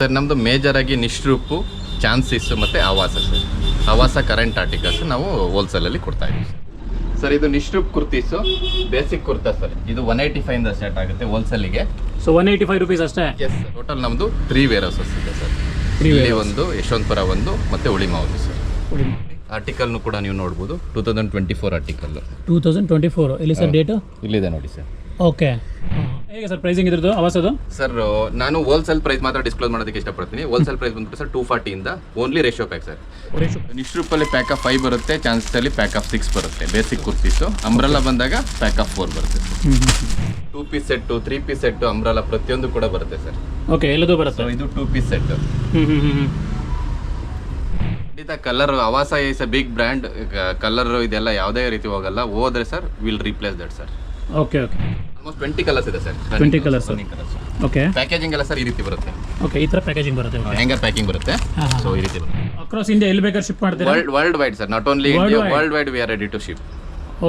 Sir ನಮ್ಮದು major ಆಗಿ ನಿಶ್ರೂಪು, ಚಾನ್ಸಿಸ್ ಮತ್ತು ಆವಾಸ ಸರ್. ಆವಾಸ ಕರೆಂಟ್ ಆರ್ಟಿಕಲ್ಸ್ ನಾವು ಹೋಲ್ಸೇಲಲ್ಲಿ ಕೊಡ್ತಾ ಇದ್ದೀವಿ ಸರ್. ಇದು ನಿಶ್ರೂಪ್ ಕುರ್ತೀಸು ಬೇಸಿಕ್ ಕುರ್ತಾ ಸರ್. ಇದು 185 ಇಂದ ಸ್ಟಾರ್ಟ್ ಆಗುತ್ತೆ ಹೋಲ್ಸೇಲಿಗೆ. ಸೊ 185 ರುಪೀಸ್ ಅಷ್ಟೇ. Yes sir. ಟೋಟಲ್ ನಮ್ಮದು 3 ವೇರ್ ಹೌಸಸ್ ಇದೆ ಸರ್. ಇಲ್ಲಿ ಒಂದು, ಯಶವಂತಪುರ ಒಂದು, ಮತ್ತು ಉಳಿಮಾ ಒಂದು ಸರ್. ಆರ್ಟಿಕಲ್ನು ಕೂಡ ನೀವು ನೋಡ್ಬೋದು. 2024 ಆರ್ಟಿಕಲ್. 2024 ಇಲ್ಲಿ ಸರ್ ಡೇಟು ಇಲ್ಲಿದೆ ನೋಡಿ ಸರ್. ಓಕೆ, ಹೇಗೆ ಸರ್ ಪ್ರೈಸಿಂಗ್ ಇದ್ರದ್ದು ಆವಾಸದು? ಸರ್ ನಾನು ಹೋಲ್ಸೇಲ್ ಪ್ರೈಸ್ ಮಾತ್ರ ಡಿಸ್ಕ್ಲೋಸ್ ಮಾಡೋದಕ್ಕೆ ಇಷ್ಟಪಡ್ತೀನಿ. ಹೋಲ್ಸೇಲ್ ಪ್ರೈಸ್ ಬಂದ್ಬಿಟ್ಟು ಸರ್ 240 ಇಂದ ಓನ್ಲಿ ರೇಷಿಯೋ ಪ್ಯಾಕ್ ಸರ್. ನಿಶ್ರೂಪಲ್ಲಿ ಪ್ಯಾಕ್ ಆಫ್ 5 ಬರುತ್ತೆ, ಚಾನ್ಸಲ್ಲಿ ಪ್ಯಾಕ್ ಆಫ್ 6 ಬರುತ್ತೆ ಬೇಸಿಕ್ ಕುರ್ತೀಸು. ಅಂಬ್ರೆಲಾ ಬಂದಾಗ ಪ್ಯಾಕ್ ಆಫ್ 4 ಬರುತ್ತೆ sir. 2 piece set, 3 piece set, umbrella ಪ್ರತಿಯೊಂದು ಕೂಡ ಬರುತ್ತೆ ಸರ್. ಓಕೆ, ಎಲ್ಲದೂ ಬರುತ್ತೆ. ಇದು 2 ಪೀಸ್ ಸೆಟ್. ಖಂಡಿತ ಕಲರ್ ಆವಾಸ is a big brand. Colour ಇದೆಲ್ಲ ಯಾವುದೇ ರೀತಿ ಹೋಗಲ್ಲ. ಹೋದ್ರೆ sir will replace that sir. Okay okay, almost 20 colours ಇದೆ ಸರ್. 20 ಕಲರ್ಸ್. ಓಕೆ, ಪ್ಯಾಕೇಜಿಂಗ್ ಎಲ್ಲ ಸರ್ ಈ ರೀತಿ ಬರುತ್ತೆ. ಓಕೆ, ಈ ಥರ ಪ್ಯಾಕೇಜಿಂಗ್ ಬರುತ್ತೆ. ಹ್ಯಾಂಗರ್ ಪ್ಯಾಕಿಂಗ್ ಬರುತ್ತೆ. ಸೊ ಈ ರೀತಿ ಬರುತ್ತೆ. ಅಕ್ರಾಸ್ ಇಂಡಿಯಾ ಎಲ್ಲಿ ಬೇಕಾದ್ರೆ ಶಿಪ್ ಮಾಡ್ತೀರಾ? World wide sir, not only India, world wide we are ready to ship.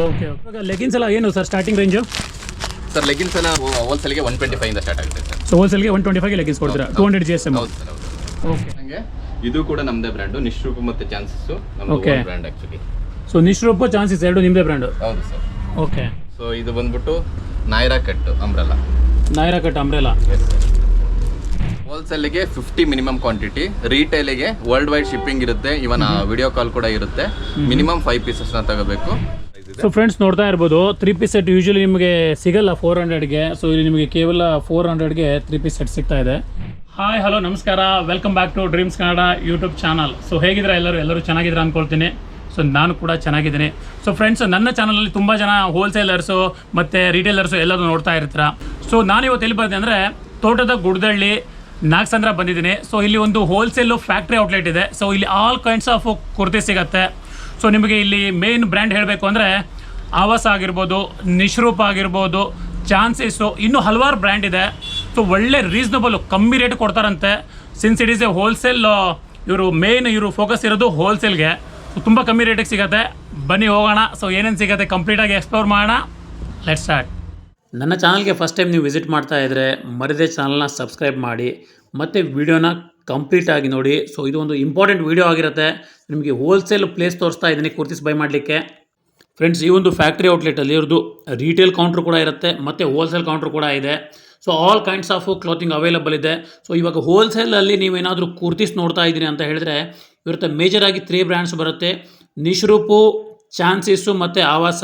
Okay okay. Leggings ಎಲ್ಲ ಏನು sir starting range? Sir leggings ಎಲ್ಲ ಹೋಲ್ಸೇಲ್ಗೆ 125 ಇಂದ ಸ್ಟಾರ್ಟ್ ಆಗುತ್ತೆ ಸರ್. ಸೊ ಹೋಲ್ಸೇಲ್ಗೆ 125ಗೆ ಲೆಗಿನ್ಸ್ ಕೊಡ್ತೀರಾ? 200 GSM. ಹೌದು ಸರ್, ಹೌದು. ಓಕೆ, ಹಂಗೆ ಇದು ಕೂಡ ನಮ್ಮದೇ ಬ್ರ್ಯಾಂಡು. ನಿಶ್ರೂಪ್ ಮತ್ತು ಚಾನ್ಸಸ್ ನಮ್ಮದು brand actually. So Nishroop, Chances ಎರಡು ನಿಮ್ಮದೇ ಬ್ರ್ಯಾಂಡು? ಹೌದು ಸರ್. ಓಕೆ. ಸೊ ಇದು ಬಂದ್ಬಿಟ್ಟು Naira cut umbrella. Naira cut umbrella. Yes sir. ಹೋಲ್ಸೇಲಿಗೆ 50 ಮಿನಿಮಮ್ ಕ್ವಾಂಟಿಟಿ, ರೀಟೇಲಿಗೆ ವರ್ಲ್ಡ್ ವೈಡ್ ಶಿಪ್ಪಿಂಗ್ ಇರುತ್ತೆ. ಇವನ್ ವಿಡಿಯೋ ಕಾಲ್ ಕೂಡ ಇರುತ್ತೆ. ಮಿನಿಮಮ್ 5 ಪೀಸಸ್ನ ತಗೋಬೇಕು. ಸೊ ಫ್ರೆಂಡ್ಸ್ ನೋಡ್ತಾ ಇರ್ಬೋದು, 3 ಪೀಸ್ ಸೆಟ್ ಯೂಶಲಿ ನಿಮಗೆ ಸಿಗಲ್ಲ 400ಗೆ. ಸೊ ಇಲ್ಲಿ ನಿಮಗೆ ಕೇವಲ 400ಗೆ 3 ಪೀಸ್ ಸೆಟ್ ಸಿಗ್ತಾ ಇದೆ. ಹಾಯ್, ಹಲೋ, ನಮಸ್ಕಾರ, welcome back to Dreams Kannada YouTube channel. So ಹೇಗಿದ್ರೆ ಎಲ್ಲರೂ ಚೆನ್ನಾಗಿದ್ರೆ ಅಂದ್ಕೊಳ್ತೀನಿ. ಸೊ ನಾನು ಕೂಡ ಚೆನ್ನಾಗಿದ್ದೀನಿ. ಸೊ ಫ್ರೆಂಡ್ಸ್, ನನ್ನ ಚಾನಲಲ್ಲಿ ತುಂಬ ಜನ ಹೋಲ್ಸೇಲರ್ಸು ಮತ್ತು ರಿಟೇಲರ್ಸು ಎಲ್ಲರೂ ನೋಡ್ತಾ ಇರ್ತೀರ. ಸೊ ನಾನಿವತ್ತು ಎಲ್ಲಿ ಬಂದೆ ಅಂದರೆ ತೋಟದ ಗುಡ್ದಳ್ಳಿ ನಾಗಸಂದ್ರ ಬಂದಿದ್ದೀನಿ. ಸೊ ಇಲ್ಲಿ ಒಂದು ಹೋಲ್ಸೇಲು ಫ್ಯಾಕ್ಟ್ರಿ ಔಟ್ಲೆಟ್ ಇದೆ. ಸೊ ಇಲ್ಲಿ ಆಲ್ ಕೈಂಡ್ಸ್ ಆಫ್ ಕುರ್ತಿ ಸಿಗುತ್ತೆ. ಸೊ ನಿಮಗೆ ಇಲ್ಲಿ ಮೇನ್ ಬ್ರ್ಯಾಂಡ್ ಹೇಳಬೇಕು ಅಂದರೆ ಆವಾಸ ಆಗಿರ್ಬೋದು, ನಿಶ್ರೂಪ್ ಆಗಿರ್ಬೋದು, ಚಾನ್ಸಸ್ಸು, ಇನ್ನೂ ಹಲವಾರು ಬ್ರ್ಯಾಂಡ್ ಇದೆ. ಸೊ ಒಳ್ಳೆ ರೀಸನಬಲ್ ಕಮ್ಮಿ ರೇಟ್ ಕೊಡ್ತಾರಂತೆ. Since it is A wholesale, ಇವರು ಫೋಕಸ್ ಇರೋದು ಹೋಲ್ಸೇಲ್ಗೆ. ತುಂಬ ಕಮ್ಮಿ ರೇಟಿಗೆ ಸಿಗುತ್ತೆ. ಬನ್ನಿ ಹೋಗೋಣ. ಸೊ ಏನೇನು ಸಿಗುತ್ತೆ ಕಂಪ್ಲೀಟಾಗಿ ಎಕ್ಸ್ಪ್ಲೋರ್ ಮಾಡೋಣ. Let's start. ನನ್ನ ಚಾನಲ್ಗೆ ಫಸ್ಟ್ ಟೈಮ್ ನೀವು ವಿಸಿಟ್ ಮಾಡ್ತಾ ಇದ್ದರೆ ಮರಿದೇ ಚಾನಲ್ನ ಸಬ್ಸ್ಕ್ರೈಬ್ ಮಾಡಿ ಮತ್ತು ವಿಡಿಯೋನ ಕಂಪ್ಲೀಟಾಗಿ ನೋಡಿ. ಸೊ ಇದು ಒಂದು ಇಂಪಾರ್ಟೆಂಟ್ ವಿಡಿಯೋ ಆಗಿರುತ್ತೆ. ನಿಮಗೆ ಹೋಲ್ಸೇಲ್ ಪ್ಲೇಸ್ ತೋರಿಸ್ತಾ ಇದ್ದೀನಿ ಕುರ್ತೀಸ್ ಬೈ ಮಾಡಲಿಕ್ಕೆ. ಫ್ರೆಂಡ್ಸ್, ಈ ಒಂದು ಫ್ಯಾಕ್ಟ್ರಿ ಔಟ್ಲೆಟಲ್ಲಿ ಇವ್ರದ್ದು ರಿಟೇಲ್ ಕೌಂಟ್ರ್ ಕೂಡ ಇರುತ್ತೆ ಮತ್ತು ಹೋಲ್ಸೇಲ್ ಕೌಂಟ್ರ್ ಕೂಡ ಇದೆ. So all kinds of clothing available ಇದೆ. ಸೊ ಇವಾಗ ಹೋಲ್ಸೇಲಲ್ಲಿ ನೀವೇನಾದರೂ ಕುರ್ತೀಸ್ ನೋಡ್ತಾ ಇದ್ದೀರಿ ಅಂತ ಹೇಳಿದ್ರೆ ಇವ್ರ ಮೇಜರ್ ಆಗಿ 3 ಬ್ರ್ಯಾಂಡ್ಸ್ ಬರುತ್ತೆ. ನಿಶ್ರೂಪು, ಚಾನ್ಸಸ್ಸು ಮತ್ತು ಆವಾಸ.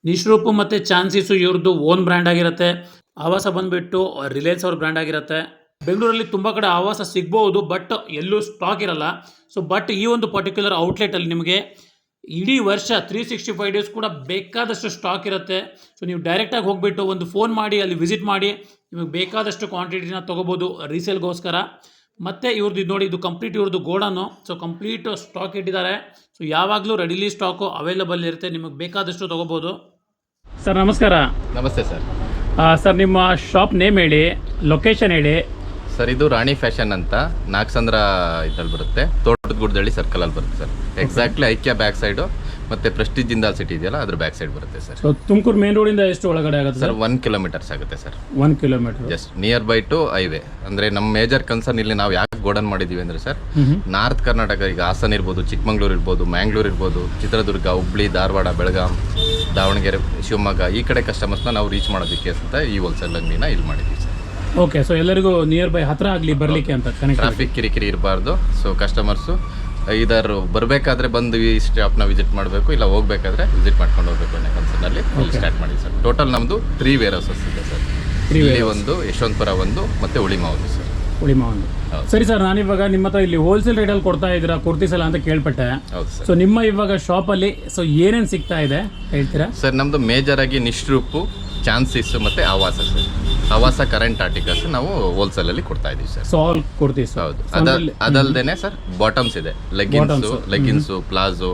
ನಿಶ್ರೂಪು ಮತ್ತು ಚಾನ್ಸಸ್ಸು ಇವ್ರದ್ದು ಓನ್ ಬ್ರ್ಯಾಂಡ್ ಆಗಿರುತ್ತೆ. ಆವಾಸ ಬಂದುಬಿಟ್ಟು ರಿಲಯನ್ಸ್ ಅವ್ರ ಬ್ರ್ಯಾಂಡ್ ಆಗಿರುತ್ತೆ. ಬೆಂಗಳೂರಲ್ಲಿ ತುಂಬ ಕಡೆ ಆವಾಸ ಸಿಗ್ಬೋದು, ಬಟ್ ಎಲ್ಲೂ ಸ್ಟಾಕ್ ಇರಲ್ಲ. ಸೊ ಬಟ್ ಈ ಒಂದು ಪರ್ಟಿಕ್ಯುಲರ್ ಔಟ್ಲೆಟಲ್ಲಿ ನಿಮಗೆ ಇಡೀ ವರ್ಷ 365 ಡೇಸ್ ಕೂಡ ಬೇಕಾದಷ್ಟು ಸ್ಟಾಕ್ ಇರುತ್ತೆ. ಸೊ ನೀವು ಡೈರೆಕ್ಟಾಗಿ ಹೋಗಿಬಿಟ್ಟು ಒಂದು ಫೋನ್ ಮಾಡಿ ಅಲ್ಲಿ ವಿಸಿಟ್ ಮಾಡಿ ನಿಮಗೆ ಬೇಕಾದಷ್ಟು ಕ್ವಾಂಟಿಟಿನ ತೊಗೋಬೋದು ರೀಸೇಲ್ಗೋಸ್ಕರ. ಮತ್ತು ಇವ್ರದ್ದು ನೋಡಿ, ಇದು ಕಂಪ್ಲೀಟ್ ಇವ್ರದ್ದು ಗೋಡನು. ಸೊ ಕಂಪ್ಲೀಟ್ ಸ್ಟಾಕ್ ಇಟ್ಟಿದ್ದಾರೆ. ಸೊ ಯಾವಾಗಲೂ ರೆಡಿಲಿ ಸ್ಟಾಕು ಅವೈಲಬಲ್ ಇರುತ್ತೆ, ನಿಮಗೆ ಬೇಕಾದಷ್ಟು ತೊಗೋಬೋದು. ಸರ್ ನಮಸ್ಕಾರ. ನಮಸ್ತೆ ಸರ್. ಸರ್ ನಿಮ್ಮ ಶಾಪ್ ನೇಮ್ ಹೇಳಿ, ಲೊಕೇಶನ್ ಹೇಳಿ. ಸರ್ ಇದು ರಾಣಿ ಫ್ಯಾಷನ್ ಅಂತ ನಾಗಸಂದ್ರ ಇದ್ರಲ್ಲಿ ಬರುತ್ತೆ. ತೋಟದ ಗುಡ್ದಳ್ಳಿ ಸರ್ಕಲಲ್ಲಿ ಬರುತ್ತೆ ಸರ್. ಎಕ್ಸಾಕ್ಟ್ಲಿ ಐಕ್ಯ ಬ್ಯಾಕ್ ಸೈಡು ಮತ್ತು ಪ್ರೆಸ್ಟೀಜ್ ಜಿಂದಾಲ್ ಸಿಟಿ ಇದೆಯಲ್ಲ ಅದ್ರ ಬ್ಯಾಕ್ ಸೈಡ್ ಬರುತ್ತೆ ಸರ್. ಸೊ ತುಮಕೂರು ಮೇನ್ ರೋಡಿಂದ ಎಷ್ಟು ಒಳಗಡೆ ಆಗುತ್ತೆ ಸರ್? 1 ಕಿಲೋಮೀಟರ್ಸ್ ಆಗುತ್ತೆ sir. 1 kilometre just near by two highway. ಅಂದರೆ ನಮ್ಮ ಮೇಜರ್ ಕನ್ಸರ್ನ್ ಇಲ್ಲಿ ನಾವು ಯಾಕೆ ಗೋಡನ್ ಮಾಡಿದ್ದೀವಿ ಅಂದರೆ ಸರ್, ನಾರ್ತ್ ಕರ್ನಾಟಕ, ಈಗ ಹಾಸನ ಇರ್ಬೋದು, ಚಿಕ್ಕಮಂಗ್ಳೂರು ಇರ್ಬೋದು, ಮ್ಯಾಂಗ್ಳೂರು ಇರ್ಬೋದು, ಚಿತ್ರದುರ್ಗ, ಹುಬ್ಳಿ, ಧಾರವಾಡ, ಬೆಳಗಾಂ, ದಾವಣಗೆರೆ, ಶಿವಮೊಗ್ಗ, ಈ ಕಡೆ ಕಸ್ಟಮರ್ಸ್ನ ನಾವು ರೀಚ್ ಮಾಡೋದಕ್ಕೆ ಅಂತ ಈ ಹೋಲ್ಸೇಲ್ ಅಂಗಡಿನ ಇಲ್ಲಿ ಮಾಡಿದ್ದೀವಿ ಸರ್. ಓಕೆ. ಸೊ ಎಲ್ಲರಿಗೂ ನಿಯರ್ ಬೈ ಹತ್ರ ಆಗಲಿ ಬರಲಿಕ್ಕೆ ಅಂತ, ಟ್ರಾಫಿಕ್ ಕಿರಿಕಿರಿ ಇರಬಾರ್ದು. ಸೊ ಕಸ್ಟಮರ್ಸು ಇದರ ಬರಬೇಕಾದ್ರೆ ಬಂದು ಈ ಸ್ಟಾಪ್ನ ವಿಸಿಟ್ ಮಾಡಬೇಕು, ಇಲ್ಲ ಹೋಗಬೇಕಾದ್ರೆ ವಿಸಿಟ್ ಮಾಡ್ಕೊಂಡು ಹೋಗಬೇಕು ಅನ್ನೋ ಕನ್ಸರ್ನಲ್ಲಿ ಸ್ಟಾರ್ಟ್ ಮಾಡಿ ಸರ್. ಟೋಟಲ್ ನಮ್ಮದು 3 ವೇರ್ ಹೌಸಸ್ ಇದೆ ಸರ್. ಇಲ್ಲಿ ಒಂದು, ಯಶವಂತಪುರ ಒಂದು, ಮತ್ತು ಉಳಿಮಾ ಒಂದು ಸರ್. ಉಳಿಮಾ ಒಂದು. ಸರಿ ಸರ್, ನಾನಿವಾಗ ನಿಮ್ಮ ಹತ್ರ ಇಲ್ಲಿ ಹೋಲ್ಸೇಲ್ ರೇಟಲ್ಲಿ ಕೊಡ್ತಾ ಇದ್ದೀರಾ ಕುರ್ತೀಸ್ ಎಲ್ಲ ಅಂತ ಕೇಳ್ಪಟ್ಟೆ. ಹೌದು ಸರ್. ಸೊ ನಿಮ್ಮ ಇವಾಗ ಶಾಪಲ್ಲಿ ಸೊ ಏನೇನು ಸಿಗ್ತಾ ಇದೆ ಹೇಳ್ತೀರಾ? ಸರ್ ನಮ್ಮದು ಮೇಜರ್ ಆಗಿ ನಿಶ್ರೂಪು, ಚಾನ್ಸಸ್ ಮತ್ತು ಆವಾಸ ಸರ್. ಆವಾಸ ಕರೆಂಟ್ ಆರ್ಟಿಕಲ್ಸ್ ನಾವು ಹೋಲ್ಸೇಲಲ್ಲಿ ಕೊಡ್ತಾ ಇದ್ದೀವಿ ಸರ್. So all kurtis. ಹೌದು. ಅದಲ್ದೇನೆ ಸರ್ ಬಾಟಮ್ಸ್ ಇದೆ, ಲೆಗಿನ್ಸು, ಪ್ಲಾಜೋ,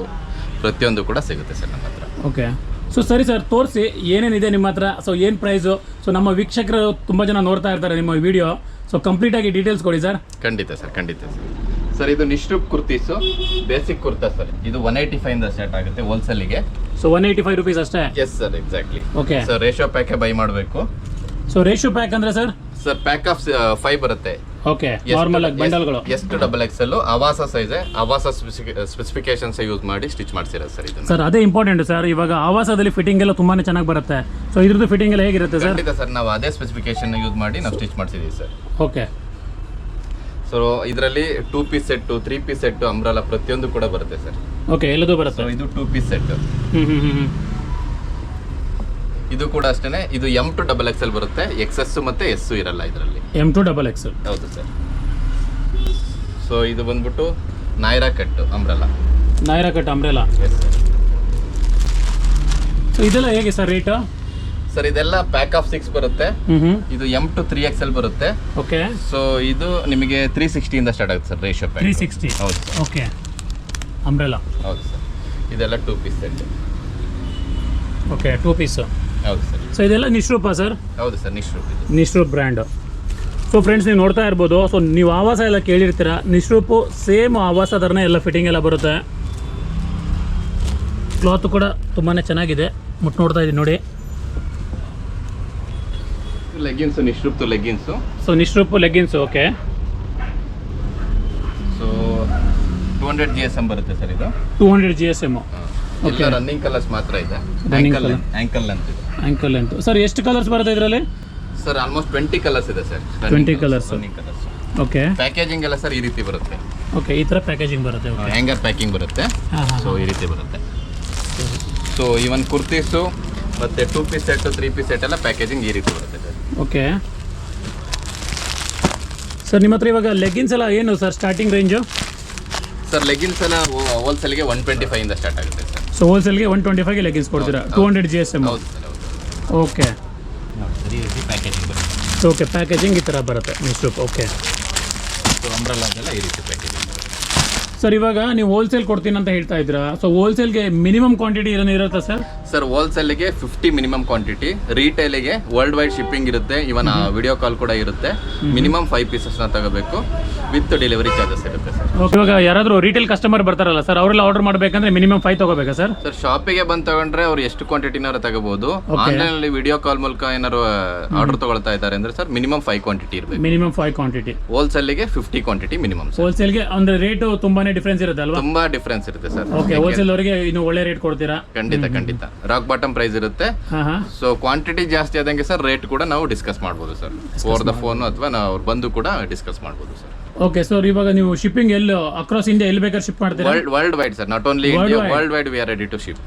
ಪ್ರತಿಯೊಂದು ಕೂಡ ಸಿಗುತ್ತೆ ಸರ್ ನಮ್ಮ ಹತ್ರ. ಓಕೆ. ಸೊ ಸರಿ ಸರ್, ತೋರಿಸಿ ಏನೇನಿದೆ ನಿಮ್ಮ ಹತ್ರ. ಸೊ ಏನು ಪ್ರೈಸು? ಸೊ ನಮ್ಮ ವೀಕ್ಷಕರು ತುಂಬ ಜನ ನೋಡ್ತಾ ಇರ್ತಾರೆ ನಿಮ್ಮ ವಿಡಿಯೋ. ಸೊ ಕಂಪ್ಲೀಟಾಗಿ ಡೀಟೇಲ್ಸ್ ಕೊಡಿ ಸರ್. ಖಂಡಿತ ಸರ್, ಖಂಡಿತ ಸರ್. ಸರ್ ಇದು ನಿಶ್ರೂಪ್ ಕುರ್ತೀಸು ಬೇಸಿಕ್ ಕುರ್ತಾ ಸರ್. ಇದು 185 ಇಂದ ಸ್ಟಾರ್ಟ್ ಆಗುತ್ತೆ ಹೋಲ್ಸೇಲಿಗೆ. ಸೊ 185 ರುಪೀಸ್ ಅಷ್ಟೇ? Yes sir, exactly. Okay. Sir ratio ಪ್ಯಾಕೆ ಬೈ ಮಾಡಬೇಕು. ಸೊ ರೇಷಿಯೋ ಪ್ಯಾಕ್ ಅಂದರೆ ಸರ್? ಸರ್ ಪ್ಯಾಕ್ ಆಫ್ 5 ಬರುತ್ತೆ. ಓಕೆ ನಾರ್ಮಲ್ ಆಗಿ ಬಂಡಲ್ಗಳು ಎಷ್ಟು ಡಬಲ್ ಎಕ್ಸೆಲ್ ಆವಾಸ ಸೈಜ್ ಆವಾಸ ಸ್ಪೆಸಿಫಿಕೇಶನ್ಸ್ ಯೂಸ್ ಮಾಡಿ ಸ್ಟಿಚ್ ಮಾಡ್ಸಿರೋದು ಸರ್ ಇದನ್ನ. ಸರ್ ಅದೇ ಇಂಪಾರ್ಟೆಂಟ್ ಸರ್. ಇವಾಗ ಆವಾಸದಲ್ಲಿ ಫಿಟ್ಟಿಂಗ್ ಎಲ್ಲ ತುಂಬಾನೇ ಚೆನ್ನಾಗಿ ಬರುತ್ತೆ. ಸೊ ಇದ್ರದ್ದು ಫಿಟ್ಟಿಂಗ್ ಎಲ್ಲ ಹೇಗಿರುತ್ತೆ ಸರ್? ಖಂಡಿತ ಸರ್, ನಾವು ಅದೇ ಸ್ಪೆಸಿಫಿಕೇಶನ್ ಯೂಸ್ ಮಾಡಿ ನಾವು ಸ್ಟಿಚ್ ಮಾಡಿಸಿದೀವಿ ಸರ್. ಓಕೆ. ಸೊ ಇದರಲ್ಲಿ 2 piece set 3 piece set umbrella ಪ್ರತಿಯೊಂದು ಕೂಡ ಬರುತ್ತೆ ಸರ್. ಓಕೆ, ಎಲ್ಲದೂ ಬರುತ್ತೆ. ಸೊ ಇದು 2 ಪೀಸ್ ಸೆಟ್. ಇದು ಕೂಡ ಅಷ್ಟೇ. ಇದು M2 ಡಬಲ್ ಎಕ್ಸೆಲ್ ಬರುತ್ತೆ. XS ಮತ್ತೆ S ಇರಲ್ಲ ಇದರಲ್ಲಿ. M2 double XL. ಹೌದು ಸರ್. ಸೊ ಇದು ಬಂದ್ಬಿಟ್ಟು Nayra cut umbrella. Nayra cut umbrella. Yes sir. So ಇದೆಲ್ಲ ಹೇಗೆ ಸರ್ ರೇಟ್? ಸರ್ ಇದೆಲ್ಲ ಪ್ಯಾಕ್ ಆಫ್ 6 ಬರುತ್ತೆ. ಇದು M2 3XL ಬರುತ್ತೆ. ಓಕೆ. ಸೊ ಇದು ನಿಮಗೆ 360 ಇಂದ ಸ್ಟಾರ್ಟ್ ಆಗುತ್ತೆ ಸರ್ ರೇಷಿಯೋ ಪ್ಯಾಕ್. 360. ಹೌದು ಸರ್. Okay, umbrella. ಹೌದು ಸರ್. ಇದೆಲ್ಲ 2 ಪೀಸ್ ಸೆಟ್. Okay, 2 piece. ಹೌದು ಸರ್. ಸೊ ಇದೆಲ್ಲ ನಿಶ್ರೂಪ ಸರ್? ಹೌದು ಸರ್, ನಿಶ್ರೂಪ್ ಇದು. ನಿಶ್ರೂಪ್ ಬ್ರ್ಯಾಂಡ್. ಸೊ ಫ್ರೆಂಡ್ಸ್, ನೀವು ನೋಡ್ತಾ ಇರ್ಬೋದು. ಸೊ ನೀವು ಆವಾಸ ಎಲ್ಲ ಕೇಳಿರ್ತೀರ. ನಿಶ್ರೂಪು ಸೇಮ್ ಆವಾಸ ಥರನೇ ಎಲ್ಲ ಫಿಟ್ಟಿಂಗ್ ಎಲ್ಲ ಬರುತ್ತೆ. ಕ್ಲಾತ್ ಕೂಡ ತುಂಬಾ ಚೆನ್ನಾಗಿದೆ. ಮುಟ್ಟು ನೋಡ್ತಾ ಇದ್ದೀನಿ ನೋಡಿ. Leggings Nishroop leggings. So Nishroop leggings. Okay. So 200 GSM ಬರುತ್ತೆ ಸರ್ ಇದು. 200 GSM. ಎಲ್ಲ ರನ್ನಿಂಗ್ ಕಲರ್ಸ್ ಮಾತ್ರ ಇದೆ. ಆಂಕಲ್ ಅಂತ ಇದೆ. ಆಂಕಲ್ ಅಂತ ಸರ್. ಎಷ್ಟು ಕಲರ್ಸ್ ಬರುತ್ತೆ ಇದರಲ್ಲಿ? ಸರ್ ಆಲ್ಮೋಸ್ಟ್ 20 ಕಲರ್ಸ್ ಇದೆ ಸರ್. 20 ಕಲರ್ಸ್. ಓಕೆ. ಪ್ಯಾಕೇಜಿಂಗ್ ಎಲ್ಲ ಸರ್ ಈ ರೀತಿ ಬರುತ್ತೆ. ಓಕೆ, ಈ ಥರ ಪ್ಯಾಕೇಜಿಂಗ್ ಬರುತ್ತೆ. ಓಕೆ, ಹ್ಯಾಂಗರ್ ಪ್ಯಾಕಿಂಗ್ ಬರುತ್ತೆ. ಸೊ ಈ ರೀತಿ ಬರುತ್ತೆ. ಸೊ ಇವನ್ ಕುರ್ತೀಸು ಮತ್ತೆ 2 ಪೀಸ್ ಸೆಟ್ 3 ಪೀಸ್ ಸೆಟ್ ಎಲ್ಲ ಪ್ಯಾಕೇಜಿಂಗ್ ಈ ರೀತಿ ಬರುತ್ತೆ ಸರ್. ಓಕೆ ಸರ್, ನಿಮ್ಮ ಹತ್ರ ಇವಾಗ ಲೆಗ್ಗಿನ್ಸ್ ಎಲ್ಲ ಏನು sir starting range? Sir leggings ಎಲ್ಲ ಹೋಲ್ಸೇಲ್ಗೆ 125 ಇಂದ ಸ್ಟಾರ್ಟ್ ಆಗುತ್ತೆ ಸರ್. ಸೊ ಹೋಲ್ಸೇಲ್ಗೆ 125ಗೆ ಲೆಗ್ಗಿನ್ಸ್ ಕೊಡ್ತೀರಾ? 200 GSM. ಹೌದು ಸರ್. ಹೌದು. ಓಕೆ. ಈ ರೀತಿ ಪ್ಯಾಕೇಜಿಂಗ್ ಬರುತ್ತೆ. ಓಕೆ, ಪ್ಯಾಕೇಜಿಂಗ್ ಈ ಥರ ಬರುತ್ತೆ ನಿಶ್ರೂಪ್. ಓಕೆ. ಸೊ ಅಂಬ್ರೆಲಾದೆಲ್ಲ ಈ ರೀತಿ ಪ್ಯಾಕೇಜಿಂಗ್ ಬರುತ್ತೆ. ಸರ್ ಇವಾಗ ನೀವು ಹೋಲ್ಸೇಲ್ ಕೊಡ್ತೀನಿ ಅಂತ ಹೇಳ್ತಾ ಇದ್ದೀರಾ. ಸೊ ಹೋಲ್ಸೇಲ್ಗೆ ಮಿನಿಮಮ್ ಕ್ವಾಂಟಿಟಿ ಇರುತ್ತಾ ಸರ್? ಸರ್ ಹೋಲ್ಸೇಲ್ಗೆ 50 ಮಿನಿಮಮ್ ಕ್ವಾಂಟಿಟಿ. ರಿಟೇಲಿಗೆ ವರ್ಲ್ಡ್ ವೈಡ್ ಶಿಪ್ಪಿಂಗ್ ಇರುತ್ತೆ. ಇವನ್ ವಿಡಿಯೋ ಕಾಲ್ ಕೂಡ ಇರುತ್ತೆ. ಮಿನಿಮಮ್ 5 ಪೀಸಸ್ನ ತಗೋಬೇಕು. ವಿತ್ ಡೆಲಿವರಿ ಚಾರ್ಜಸ್ ಇರುತ್ತೆ ಸರ್. ಓಕೆ. ಇವಾಗ ಯಾರಾದರೂ ರಿಟೇಲ್ ಕಸ್ಟಮರ್ ಬರ್ತಾರಲ್ಲ ಸರ್, ಅವರೆಲ್ಲ ಆರ್ಡರ್ ಮಾಡಬೇಕಂದ್ರೆ ಮಿನಿಮಮ್ 5 ತಗೋಬೇಕಾ ಸರ್? ಸರ್ ಶಾಪಿಗೆ ಬಂದು ತಗೊಂಡ್ರೆ ಅವ್ರು ಎಷ್ಟು ಕ್ವಾಂಟಿಟಿನಾರು ತಗೋಬಹುದು. ಆನ್ಲೈನಲ್ಲಿ ವಿಡಿಯೋ ಕಾಲ್ ಮೂಲಕ ಏನಾದ್ರು ಆರ್ಡರ್ ತಗೊಳ್ತಾ ಇದ್ದಾರೆ ಅಂದ್ರೆ ಸರ್ ಮಿನಿಮಮ್ 5 ಕ್ವಾಂಟಿಟಿ ಇರಬೇಕು. Minimum 5 quantity. ಹೋಲ್ಸೇಲ್ಗೆ 50 ಕ್ವಾಂಟಿಟಿ ಮಿನಿಮಮ್. ಹೋಲ್ಸೇಲ್ಗೆ ಅಂದ್ರೆ ರೇಟು ತುಂಬಾನೇ ಡಿಫ್ರೆನ್ಸ್ ಇರುತ್ತೆ ಅಲ್ವಾ? ತುಂಬಾ ಡಿಫ್ರೆನ್ಸ್ ಇರುತ್ತೆ ಸರ್. ಓಕೆ, ಹೋಲ್ಸೇಲ್ ಅವರಿಗೆ ಇನ್ನು ಒಳ್ಳೆ ರೇಟ್ ಕೊಡ್ತೀರಾ? ಖಂಡಿತ ಖಂಡಿತ. ರಾಕ್ ಬಾಟಮ್ ಪ್ರೈಸ್ ಇರುತ್ತೆ. ಸೊ ಕ್ವಾಂಟಿಟಿ ಜಾಸ್ತಿ ಆದಂಗೆ ಸರ್ ರೇಟ್ ಕೂಡ ನಾವು ಡಿಸ್ಕಸ್ ಮಾಡ್ಬೋದು ಸರ್. ಓವರ್ ದ ಫೋನ್ ಅಥವಾ ನಾವು ಬಂದು ಕೂಡ ಡಿಸ್ಕಸ್ ಮಾಡ್ಬೋದು ಸರ್. ಓಕೆ ಸರ್, ಇವಾಗ ನೀವು ಶಿಪ್ಪಿಂಗ್ ಎಲ್ಲಿ ಅಕ್ರಾಸ್ ಇಂಡಿಯಾ ಎಲ್ಲಿ ಬೇಕಾದ್ರೆ ಶಿಪ್ ಮಾಡ್ತೀರಾ? World wide sir, not only India, world wide we are ready to ship.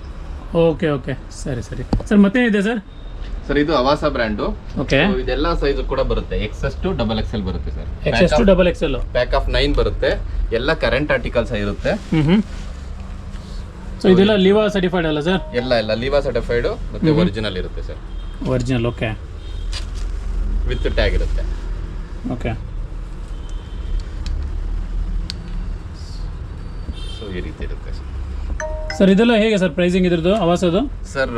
Okay okay, ಸರಿ ಸರಿ ಸರ್. ಮತ್ತೇನಿದೆ ಸರ್? ಸರ್ ಇದು ಅವಾಸ ಬ್ರ್ಯಾಂಡು. ಓಕೆ. ಇದೆಲ್ಲ ಸೈಜ್ ಕೂಡ ಬರುತ್ತೆ. XS to XXL ಬರುತ್ತೆ sir. XS to XXL. Pack of 9 ಬರುತ್ತೆ. ಎಲ್ಲ ಕರೆಂಟ್ ಆರ್ಟಿಕಲ್ಸ್ ಇರುತ್ತೆ. ಸೊ ಇದೆಲ್ಲ ಲಿವಾ ಸರ್ಟಿಫೈಡ್ ಅಲ್ಲ ಸರ್? ಎಲ್ಲ ಲಿವಾ ಸರ್ಟಿಫೈಡ್ ಮತ್ತೆ ಒರಿಜಿನಲ್ ಇರುತ್ತೆ sir. Original. Okay. With tag ಇರುತ್ತೆ. ಓಕೆ. ಸೊ ಈ ರೀತಿ ಇರುತ್ತೆ ಸರ್. ಸರ್ ಇದೆಲ್ಲ ಹೇಗೆ ಸರ್ ಪ್ರೈಸಿಂಗ್ ಇದ್ರದ್ದು ಅವಾಸದು? ಸರ್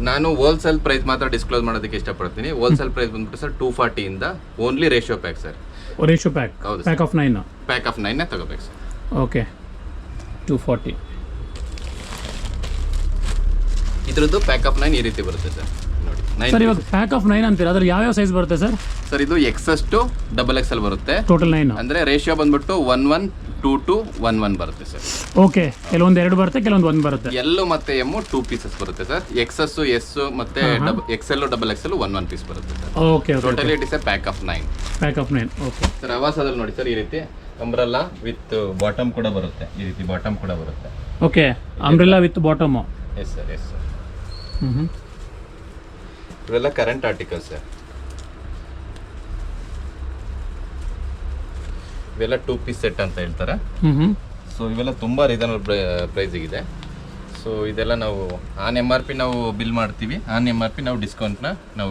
ನಾನು ಹೋಲ್ಸೇಲ್ ಪ್ರೈಸ್ ಮಾತ್ರ ಡಿಸ್ಕ್ಲೋಸ್ ಮಾಡೋದಕ್ಕೆ ಇಷ್ಟಪಡ್ತೀನಿ. ಹೋಲ್ಸೇಲ್ ಪ್ರೈಸ್ ಬಂದ್ಬಿಟ್ಟು ಸರ್ 240 ಇಂದ only ratio pack sir. Ratio pack. ಹೌದು. Pack of 9. ಪ್ಯಾಕ್ ಆಫ್ 9 ತಗೋಬೇಕು ಸರ್. ಓಕೆ. 240. ಇದ್ರದ್ದು ಪ್ಯಾಕ್ ಆಫ್ 9 ಈ ರೀತಿ ಬರುತ್ತೆ ಸರ್. ನೋಡಿ 9. ಸರ್ ಇವಾಗ ಪ್ಯಾಕ್ ಆಫ್ 9 ಅಂತೀರಾ, ಅದ್ರ ಯಾವ ಸೈಜ್ ಬರುತ್ತೆ ಸರ್? ಸರ್ ಇದು XS to XXL ಬರುತ್ತೆ. ಟೋಟಲ್ 9 ಅಂದ್ರೆ ರೇಷಿಯೋ ಬಂದ್ಬಿಟ್ಟು 11 2 to 11 ಬರುತ್ತೆ ಸರ್. ಓಕೆ. ಕೆಲವೊಂದು 2 ಬರುತ್ತೆ, ಕೆಲವೊಂದು 1 ಬರುತ್ತೆ. ಎಲ್ಲು ಮತ್ತೆ M 2 ಪೀಸಸ್ ಬರುತ್ತೆ ಸರ್. XS S ಮತ್ತೆ XL XXL 1 ಪೀಸ್ ಬರುತ್ತೆ sir. Okay okay. Totally it is a pack of 9. Pack of 9. Okay sir. ಅವಾಸದಲ್ಲಿ ನೋಡಿ ಸರ್ ಈ ರೀತಿ ಅಂಬ್ರೆಲಾ ವಿತ್ ಬಾಟಮ್ ಕೂಡ ಬರುತ್ತೆ. ಈ ರೀತಿ ಬಾಟಮ್ ಕೂಡ ಬರುತ್ತೆ. Okay. Umbrella with bottom. Yes sir. Yes sir. ಇವೆಲ್ಲ ಕರೆಂಟ್ ಆರ್ಟಿಕಲ್ಸ್ ಸರ್. ಇವೆಲ್ಲ 2 ಪೀಸ್ ಸೆಟ್ ಅಂತ ಹೇಳ್ತಾರೆ. ಸೊ ಇವೆಲ್ಲ ತುಂಬ ರೀಸನಬಲ್ ಪ್ರೈಸಿಗಿದೆ. ಸೊ ಇದೆಲ್ಲ ನಾವು ಆನ್ MRP ನಾವು ಬಿಲ್ ಮಾಡ್ತೀವಿ. ಆನ್ MRP ನಾವು ಡಿಸ್ಕೌಂಟ್ನ ನಾವು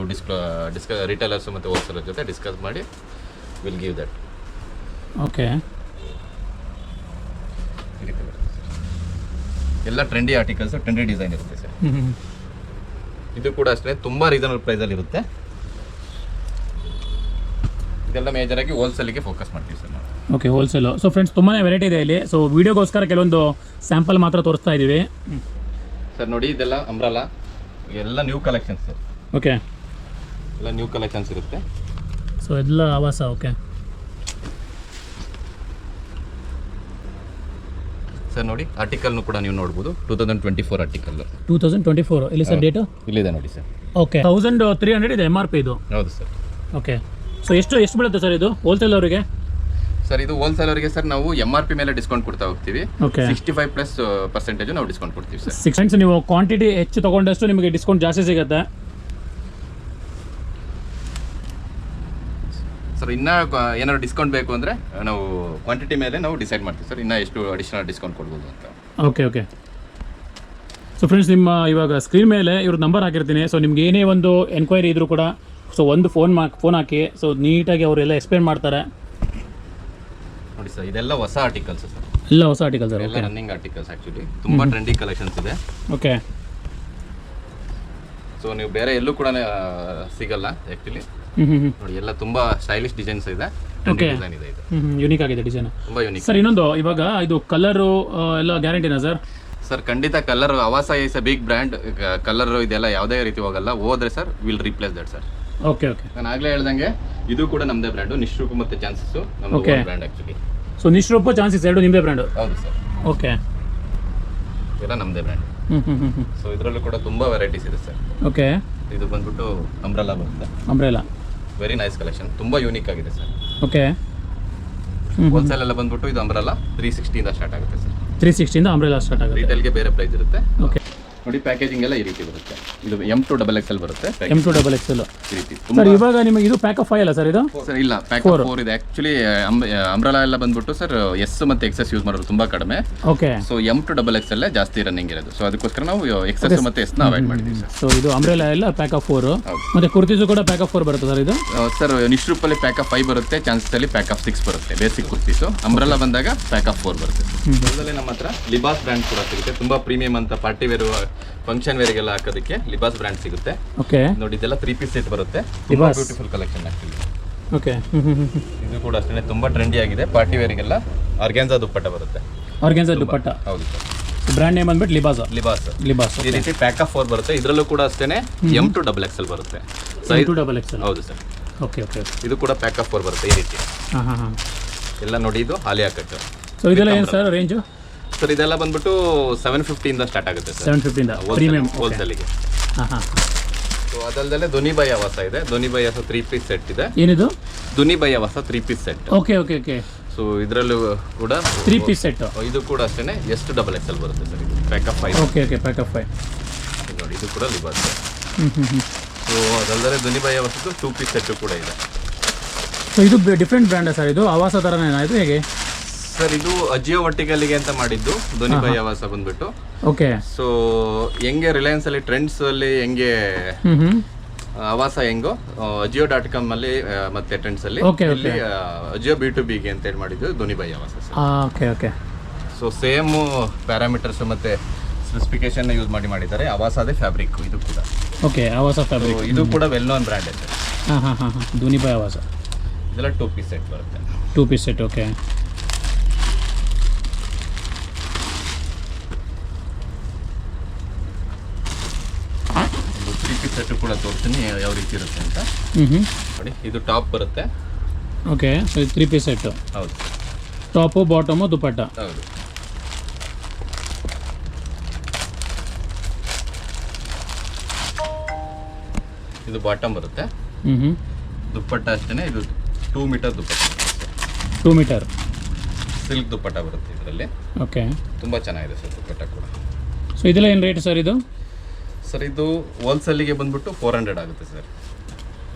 ರಿಟೇಲರ್ಸ್ ಮತ್ತು ಹೋಲ್ಸೇಲರ್ ಜೊತೆ ಡಿಸ್ಕಸ್ ಮಾಡಿ ವಿಲ್ ಗಿವ್ ದಟ್. ಓಕೆ. ಎಲ್ಲ ಟ್ರೆಂಡಿ ಆರ್ಟಿಕಲ್ಸ್, ಟ್ರೆಂಡಿ ಡಿಸೈನ್ ಇರುತ್ತೆ ಸರ್. ಇದು ಕೂಡ ಅಷ್ಟೇ ತುಂಬ ರೀಸನಬಲ್ ಪ್ರೈಸಲ್ಲಿ ಇರುತ್ತೆ. ಇದೆಲ್ಲ ಮೇಜರಾಗಿ ಹೋಲ್ಸೇಲಿಗೆ ಫೋಕಸ್ ಮಾಡ್ತೀವಿ ಸರ್ ನಾವು. Okay, wholesale. ಸೊ ಫ್ರೆಂಡ್ಸ್ ತುಂಬಾ ವೆರೈಟಿ ಇದೆ ಇಲ್ಲಿ. ಸೊ ವಿಡಿಯೋಗೋಸ್ಕರ ಕೆಲವೊಂದು ಸ್ಯಾಂಪಲ್ ಮಾತ್ರ ತೋರಿಸ್ತಾ ಇದ್ದೀವಿ ಸರ್. ನೋಡಿ ಇದೆಲ್ಲ ಅಂಬ್ರೆಲಾ ಎಲ್ಲ ನ್ಯೂ ಕಲೆಕ್ಷನ್ಸ್ ಸರ್. ಓಕೆ. ಎಲ್ಲ ನ್ಯೂ ಕಲೆಕ್ಷನ್ಸ್ ಇರುತ್ತೆ. ಸೊ ಎಲ್ಲ ಆವಾಸ. ಓಕೆ. ಸರ್ ನೋಡಿ ಆರ್ಟಿಕಲ್ನು ಕೂಡ ನೀವು ನೋಡ್ಬೋದು 2024 ಆರ್ಟಿಕಲ್ 2024 ಇಲ್ಲಿ ಸರ್ ಡೇಟು ಇಲ್ಲಿದೆ ನೋಡಿ ಸರ್. ಓಕೆ 1300 ಇದೆ MRP ಇದು. ಹೌದು ಸರ್. ಓಕೆ ಸೊ ಎಷ್ಟು ಬೀಳುತ್ತೆ ಸರ್ ಇದು ಹೋಲ್ಸೇಲ್ ಅವರಿಗೆ? ಸರ್ ಇದು ಹೋಲ್ಸೇಲ್ ಅವರಿಗೆ ಸರ್ ನಾವು MRP ಮೇಲೆ ಡಿಸ್ಕೌಂಟ್ ಕೊಡ್ತಾ ಹೋಗ್ತೀವಿ. ಓಕೆ 65+% ನಾವು ಡಿಸ್ಕೌಂಟ್ ಕೊಡ್ತೀವಿ ಸರ್. 6 ಟೈಮ್ಸ್ ನೀವು ಕ್ವಾಂಟಿಟಿ ಹೆಚ್ಚು ತಗೊಂಡಷ್ಟು ನಿಮಗೆ ಡಿಸ್ಕೌಂಟ್ ಜಾಸ್ತಿ ಸಿಗುತ್ತೆ ಸರ್. ಇನ್ನ ಏನಾದ್ರು ಡಿಸ್ಕೌಂಟ್ ಬೇಕು ಅಂದರೆ ನಾವು ಕ್ವಾಂಟಿಟಿ ಮೇಲೆ ನಾವು ಡಿಸೈಡ್ ಮಾಡ್ತೀವಿ ಸರ್, ಇನ್ನ ಎಷ್ಟು ಅಡಿಷನಲ್ ಡಿಸ್ಕೌಂಟ್ ಕೊಡ್ಬೋದು ಅಂತ. ಓಕೆ ಸೊ ಫ್ರೆಂಡ್ಸ್, ನಿಮ್ಮ ಇವಾಗ ಸ್ಕ್ರೀನ್ ಮೇಲೆ ಇವ್ರ ನಂಬರ್ ಹಾಕಿರ್ತೀನಿ. ಸೊ ನಿಮ್ಗೆ ಏನೇ ಒಂದು ಎನ್ಕ್ವೈರಿ ಇದ್ರೂ ಕೂಡ ಸೊ ಒಂದು ಫೋನ್ ಹಾಕಿ, ಸೊ ನೀಟಾಗಿ ಅವರೆಲ್ಲ ಎಕ್ಸ್ಪ್ಲೇನ್ ಮಾಡ್ತಾರೆ. ನೋಡಿ ಸರ್, ಇದೆಲ್ಲ ಹೊಸ ಆರ್ಟಿಕಲ್ಸ್ ಸರ್, ಎಲ್ಲ ಹೊಸ ಆರ್ಟಿಕಲ್ ಸರ್. ಎಲ್ಲ ರನ್ನಿಂಗ್ ಆರ್ಟಿಕಲ್ಸ್ ಆ್ಯಕ್ಚುಲಿ ತುಂಬ ಟ್ರೆಂಡಿ ಕಲೆಕ್ಷನ್ಸ್ ಇದೆ. ಓಕೆ ಸೊ ನೀವು ಬೇರೆ ಎಲ್ಲೂ ಕೂಡ ಸಿಗಲ್ಲ ಆ್ಯಕ್ಚುಲಿ. ನೋಡಿ ಎಲ್ಲ ತುಂಬ ಸ್ಟೈಲಿಶ್ ಡಿಸೈನ್ಸ್ ಇದೆ, ಓಕೆ ಡಿಸೈನ್ ಇದೆ, ಇದು ಯೂನಿಕ್ ಆಗಿದೆ ಡಿಸೈನ್, ತುಂಬ ಯೂನಿಕ್. ಸರ್ ಇನ್ನೊಂದು ಇವಾಗ ಇದು ಕಲರು ಎಲ್ಲ ಗ್ಯಾರಂಟಿನಾ ಸರ್? ಸರ್ ಖಂಡಿತ colour Avaasa is a big brand, colour ಇದೆಲ್ಲ ಯಾವುದೇ ರೀತಿ ಹೋಗಲ್ಲ. ಹೋದ್ರೆ sir will replace that sir. Okay ನಾನು ಆಗಲೇ ಹೇಳ್ದಂಗೆ ಇದು ಕೂಡ ನಮ್ಮದೇ ಬ್ರ್ಯಾಂಡು, ನಿಶ್ರೂಪ್ ಮತ್ತು ಚಾನ್ಸಸ್ ನಮ್ಮ brand actually. So Nishroop Chances ಎರಡು ನಿಮ್ಮದೇ ಬ್ರ್ಯಾಂಡು? ಹೌದು ಸರ್. ಓಕೆ ಎಲ್ಲ ನಮ್ಮದೇ ಬ್ರ್ಯಾಂಡ್. ಸೊ ಇದರಲ್ಲೂ ಕೂಡ ತುಂಬ ವೆರೈಟೀಸ್ ಇದೆ ಸರ್. ಓಕೆ ಇದು ಬಂದ್ಬಿಟ್ಟು ಅಂಬ್ರೆಲಾ ಬರುತ್ತೆ. ಅಂಬ್ರೆಲಾ ವೆರಿ ನೈಸ್ ಕಲೆಕ್ಷನ್, ತುಂಬ ಯೂನಿಕ್ ಆಗಿದೆ ಸರ್. ಓಕೆ ಹೋಲ್ಸೇಲ್ ಎಲ್ಲ ಬಂದ್ಬಿಟ್ಟು ಇದು ಅಂಬ್ರೆಲಾ 360 ಇಂದ ಸ್ಟಾರ್ಟ್ ಆಗುತ್ತೆ ಸರ್. 360 ಇಂದ ಅಂಬ್ರೆಲಾ ಸ್ಟಾರ್ಟ್ ಆಗುತ್ತೆ. ರಿಟೇಲ್ಗೆ ಬೇರೆ ಪ್ರೈಸ್ ಇರುತ್ತೆ. ಓಕೆ ನೋಡಿ ಪ್ಯಾಕೇಜಿಂಗ್ ಎಲ್ಲ ಈ ರೀತಿ ಬರುತ್ತೆ. ಇದು M2XXL ಬರುತ್ತೆ. M2XXL ಈ ರೀತಿ ಸರ್. ಇವಾಗ ನಿಮಗೆ ಇದು ಪ್ಯಾಕ್ ಆಫ್ 5 ಅಲ್ಲ ಸರ್ ಇದು? ಸರ್ ಇಲ್ಲ, ಪ್ಯಾಕ್ ಆಫ್ 4 ಇದೆ ಆಕ್ಚುಲಿ. ಅಂಬ್ರೆಲಾ ಎಲ್ಲ ಬಂದ್ಬಿಟ್ಟು ಸರ್ S ಮತ್ತೆ XS ಯೂಸ್ ಮಾಡೋದು ತುಂಬಾ ಕಡಿಮೆ. ಓಕೆ ಸೊ M2XXL ಜಾಸ್ತಿ ರನ್ನಿಂಗ್ ಇರೋದು. ಸೊ ಅದಕ್ಕೋಸ್ಕರ ನಾವು XS ಮತ್ತೆ S ನ ಅವಾಯ್ಡ್ ಮಾಡಿದ್ದೀವಿ ಸರ್. ಸೊ ಇದು ಅಂಬ್ರೆಲಾ ಎಲ್ಲ ಪ್ಯಾಕ್ ಆಫ್ 4 ಮತ್ತೆ ಕುರ್ತೀಸು ಕೂಡ ಪ್ಯಾಕ್ ಆಫ್ 4 ಬರುತ್ತೆ ಸರ್ ಇದು? ಸರ್ ನಿಶ್ರೂಪ್ ಅಲ್ಲಿ ಪ್ಯಾಕ್ ಆಫ್ 5 ಬರುತ್ತೆ, ಚಾನ್ಸಸ್ ಅಲ್ಲಿ ಪ್ಯಾಕ್ ಆಫ್ 6 ಬರುತ್ತೆ ಬೇಸಿಕ್ ಕುರ್ತೀಸು. ಅಂಬ್ರೆಲಾ ಬಂದಾಗ ಪ್ಯಾಕ್ ಆಫ್ 4 ಬರುತ್ತೆ. ಅದರಲ್ಲಿ ನಮ್ಮ ಹತ್ರ ಲಿಬಾಸ್ ಬ್ರ್ಯಾಂಡ್ ಕೂಡ ಸಿಗುತ್ತೆ, ತುಂಬಾ ಪ್ರೀಮಿಯಂ ಅಂತ ಪಾರ್ಟಿ ವೇರ್ ಫಂಕ್ಷನ್ ವೇರ್ಗೆಲ್ಲ ಹಾಕೋದಕ್ಕೆ ಲಿಬಾಸ್ ಬ್ರ್ಯಾಂಡ್ ಸಿಗುತ್ತೆ. ಓಕೆ ನೋಡಿ ಇದೆಲ್ಲ 3 ಪೀಸ್ ಸೆಟ್ ಬರುತ್ತೆ, ತುಂಬಾ ಬ್ಯೂಟಿಫುಲ್ ಕಲೆಕ್ಷನ್ ಆಕ್ಚುಲಿ. ಓಕೆ ಇದು ಕೂಡ ಅಷ್ಟೇ ತುಂಬಾ ಟ್ರೆಂಡಿ ಆಗಿದೆ, ಪಾರ್ಟಿ ವೇರ್ಗೆಲ್ಲ ಆರ್ಗ್ಯಾನ್ಸಾ ದುಪ್ಪಟ್ಟ ಬರುತ್ತೆ. ಆರ್ಗ್ಯಾನ್ಸಾ ದುಪ್ಪಟ್ಟ? ಹೌದು ಸರ್. ಬ್ರ್ಯಾಂಡ್ ನೇಮ್ ಬಂದ್ಬಿಟ್ಟು ಲಿಬಾಸ್. ಈ ರೀತಿ ಪ್ಯಾಕ್ ಆಫ್ 4 ಬರುತ್ತೆ. ಇದರಲ್ಲೂ ಕೂಡ ಅಷ್ಟೇ M2XXL ಬರುತ್ತೆ. M2XXL ಹೌದು ಸರ್. ಓಕೆ ಇದು ಕೂಡ ಪ್ಯಾಕ್ ಆಫ್ 4 ಬರುತ್ತೆ ಈ ರೀತಿ. ಎಲ್ಲ ನೋಡಿ ಇದು ಆಲಿಯಾ ಕಟ್. ಸೊ ಇದೆಲ್ಲ ಏನು ಸರ್ ರೇಂಜು? ಸರ್ ಇದೆಲ್ಲ ಬಂದ್ಬಿಟ್ಟು 750 ಇಂದ ಸ್ಟಾರ್ಟ್ ಆಗುತ್ತೆ ಸರ್. 750 ಇಂದ ಪ್ರೀಮಿಯಂ ಹೋಲ್ಸೇಲಿಗೆ. ಸೊ ಅದಲ್ಲದೆ ಧ್ವನಿಬೈ ಆವಾಸ ಇದೆ. ಧ್ವನಿಬೈ ಆವಾಸ 3 ಪೀಸ್ ಸೆಟ್ ಇದೆ. ಏನಿದು? ಧ್ವನಿಬೈ ಆವಾಸ 3 ಪೀಸ್ ಸೆಟ್. ಓಕೆ ಸೊ ಇದರಲ್ಲೂ ಕೂಡ 3 ಪೀಸ್ ಸೆಟ್. ಇದು ಕೂಡ ಅಷ್ಟೇ S2XXL ಬರುತ್ತೆ ಸರ್. ಇದು pack of 5. Okay pack of 5 ನೋಡಿ ಇದು ಕೂಡ ಲಿಬಾಸ್. ಸೊ ಅದಲ್ಲದೆ ಧ್ವನಿಬೈ ಆವಾಸದ್ದು 2 ಪೀಸ್ ಸೆಟ್ ಕೂಡ ಇದೆ. ಸೊ ಇದು ಡಿಫ್ರೆಂಟ್ ಬ್ರ್ಯಾಂಡ್ ಸರ್, ಇದು ಆವಾಸ ಥರನೇ ಇದು ಹೇಗೆ ಸರ್? ಇದು ಅಜಿಯೋ ವರ್ಟಿಕಲ್ಗೆ ಅಂತ ಮಾಡಿದ್ದು ಧ್ವನಿಬೈ ಆವಾಸ ಬಂದ್ಬಿಟ್ಟು. ಓಕೆ ಸೊ ಹೆಂಗೆ ರಿಲಯನ್ಸ್ ಅಲ್ಲಿ ಟ್ರೆಂಡ್ಸ್ ಅಲ್ಲಿ ಹೆಂಗೆ ಆವಾಸ ಹೆಂಗೋ Ajio.com ಅಲ್ಲಿ ಮತ್ತೆ ಟ್ರೆಂಡ್ಸ್ ಅಲ್ಲಿ ಇಲ್ಲಿ Ajio B2Bಗೆ ಅಂತ ಹೇಳಿ ಮಾಡಿದ್ದು ಧ್ವನಿಬೈ ಆವಾಸ sir. Okay so same parameters ಮತ್ತೆ ಸ್ಪೆಸಿಫಿಕೇಶನ್ ಯೂಸ್ ಮಾಡಿದ್ದಾರೆ. ಆವಾಸದೇ ಫ್ಯಾಬ್ರಿಕ್ ಇದು ಕೂಡ. ಓಕೆ ಆವಾಸ ಫ್ಯಾಬ್ರಿಕ್. ಇದು ಕೂಡ ವೆಲ್ ನೋನ್ ಬ್ರ್ಯಾಂಡ್ ಇದೆ. ಧ್ವನಿಬೈ ಆವಾಸ. ಇದೆಲ್ಲ 2 ಪೀಸ್ ಸೆಟ್ ಬರುತ್ತೆ. 2 ಪೀಸ್ ಸೆಟ್. ಓಕೆ ಸೆಟ್ ಕೂಡ ತೋರಿಸ್ತೀನಿ ಯಾವ ರೀತಿ ಇರುತ್ತೆ ಅಂತ. ನೋಡಿ ಇದು ಟಾಪ್ ಬರುತ್ತೆ. ಓಕೆ ಸೊ ಇದು 3 ಪೀಸ್ ಸೆಟ್. ಹೌದು. ಟಾಪು ಬಾಟಮು ದುಪ್ಪಟ್ಟ. ಹೌದು. ಇದು ಬಾಟಮ್ ಬರುತ್ತೆ. ದುಪ್ಪಟ್ಟ ಅಷ್ಟೇ. ಇದು 2 ಮೀಟರ್ ದುಪ್ಪಟ್ಟ. 2 ಮೀಟರ್ ಸಿಲ್ಕ್ ದುಪ್ಪಟ್ಟ ಬರುತ್ತೆ ಇದರಲ್ಲಿ. ಓಕೆ ತುಂಬ ಚೆನ್ನಾಗಿದೆ ಸರ್ ದುಪ್ಪಟ್ಟ ಕೂಡ. ಸೊ ಇದೆಲ್ಲ ಏನು ರೇಟ್ ಸರ್ ಇದು? ಸರ್ ಇದು ಹೋಲ್ಸೇಲಿಗೆ ಬಂದ್ಬಿಟ್ಟು 400 ಆಗುತ್ತೆ ಸರ್.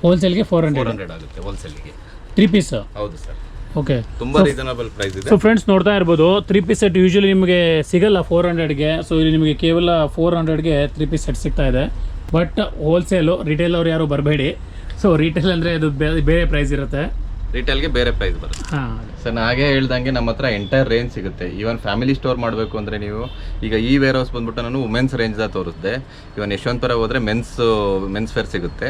ಹೋಲ್ಸೇಲ್ಗೆ 400 ಆಗುತ್ತೆ ಹೋಲ್ಸೇಲಿಗೆ. 3 ಪೀಸ್? ಹೌದು ಸರ್. ಓಕೆ ತುಂಬ ರೀಸನಬಲ್ ಪ್ರೈಸ್ ಇದೆ. ಸೊ ಫ್ರೆಂಡ್ಸ್ ನೋಡ್ತಾ ಇರ್ಬೋದು 3 ಪೀಸ್ ಸೆಟ್ ಯೂಶಲಿ ನಿಮಗೆ ಸಿಗಲ್ಲ 400ಗೆ. ಸೊ ಇಲ್ಲಿ ನಿಮಗೆ ಕೇವಲ 400ಗೆ 3 ಪೀಸ್ ಸೆಟ್ ಸಿಗ್ತಾ ಇದೆ. ಬಟ್ ಹೋಲ್ಸೇಲು, ರಿಟೇಲ್ ಅವ್ರು ಯಾರು ಬರಬೇಡಿ. ಸೊ ರಿಟೇಲ್ ಅಂದರೆ ಅದು ಬೇರೆ ಪ್ರೈಸ್ ಇರುತ್ತೆ, ರಿಟೇಲ್ಗೆ ಬೇರೆ ಪ್ರೈಸ್ ಬರುತ್ತೆ. ಸರ್ ನಾ ಹಾಗೆ ಹೇಳ್ದಂಗೆ ನಮ್ಮ ಹತ್ರ ಎಂಟೈರ್ ರೇಂಜ್ ಸಿಗುತ್ತೆ. ಈವನ್ ಫ್ಯಾಮಿಲಿ ಸ್ಟೋರ್ ಮಾಡಬೇಕು ಅಂದರೆ ನೀವು ಈಗ ಈ ವೇರ್ ಹೌಸ್ ಬಂದ್ಬಿಟ್ಟು ನಾನು ವುಮೆನ್ಸ್ ರೇಂಜ್ದ ತೋರಿಸಿದೆ. ಇವನ್ ಯಶವಂತಪುರ ಹೋದರೆ ಮೆನ್ಸ್ ವೇರ್ ಸಿಗುತ್ತೆ.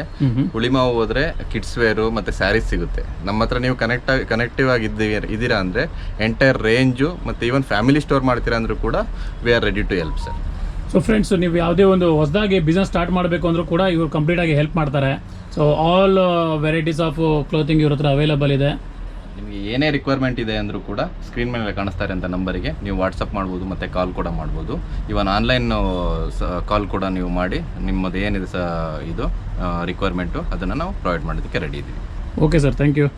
ಹುಳಿಮಾವು ಹೋದರೆ ಕಿಡ್ಸ್ ವೇರು ಮತ್ತು ಸ್ಯಾರೀಸ್ ಸಿಗುತ್ತೆ. ನಮ್ಮ ಹತ್ರ ನೀವು ಕನೆಕ್ಟಿವ್ ಆಗಿ ಇದ್ದೀರಾ ಅಂದರೆ ಎಂಟೈರ್ ರೇಂಜು ಮತ್ತು ಈವನ್ ಫ್ಯಾಮಿಲಿ ಸ್ಟೋರ್ ಮಾಡ್ತೀರಾ ಅಂದರೂ ಕೂಡ we are ready to help sir. So friends ನೀವು ಯಾವುದೇ ಒಂದು ಹೊಸದಾಗಿ ಬಿಸ್ನೆಸ್ ಸ್ಟಾರ್ಟ್ ಮಾಡಬೇಕು ಅಂದರೂ ಕೂಡ ಇವರು ಕಂಪ್ಲೀಟಾಗಿ ಹೆಲ್ಪ್ ಮಾಡ್ತಾರೆ. So all varieties of clothing ಇವ್ರ ಹತ್ರ ಅವೈಲೇಬಲ್ ಇದೆ. ನಿಮಗೆ ಏನೇ ರಿಕ್ವೈರ್ಮೆಂಟ್ ಇದೆ ಅಂದರೂ ಕೂಡ ಸ್ಕ್ರೀನ್ ಮೇಲೆ ಕಾಣಿಸ್ತಾರೆ ಅಂತ ನಂಬರಿಗೆ ನೀವು ವಾಟ್ಸಪ್ ಮಾಡ್ಬೋದು ಮತ್ತು ಕಾಲ್ ಕೂಡ ಮಾಡ್ಬೋದು. ಇವನ್ ಆನ್ಲೈನ್ ಕಾಲ್ ಕೂಡ ನೀವು ಮಾಡಿ ನಿಮ್ಮದು ಏನಿದೆ ಇದು ರಿಕ್ವೈರ್ಮೆಂಟು ಅದನ್ನು ನಾವು ಪ್ರೊವೈಡ್ ಮಾಡೋದಕ್ಕೆ ರೆಡಿ ಇದ್ದೀವಿ. Okay sir, thank you.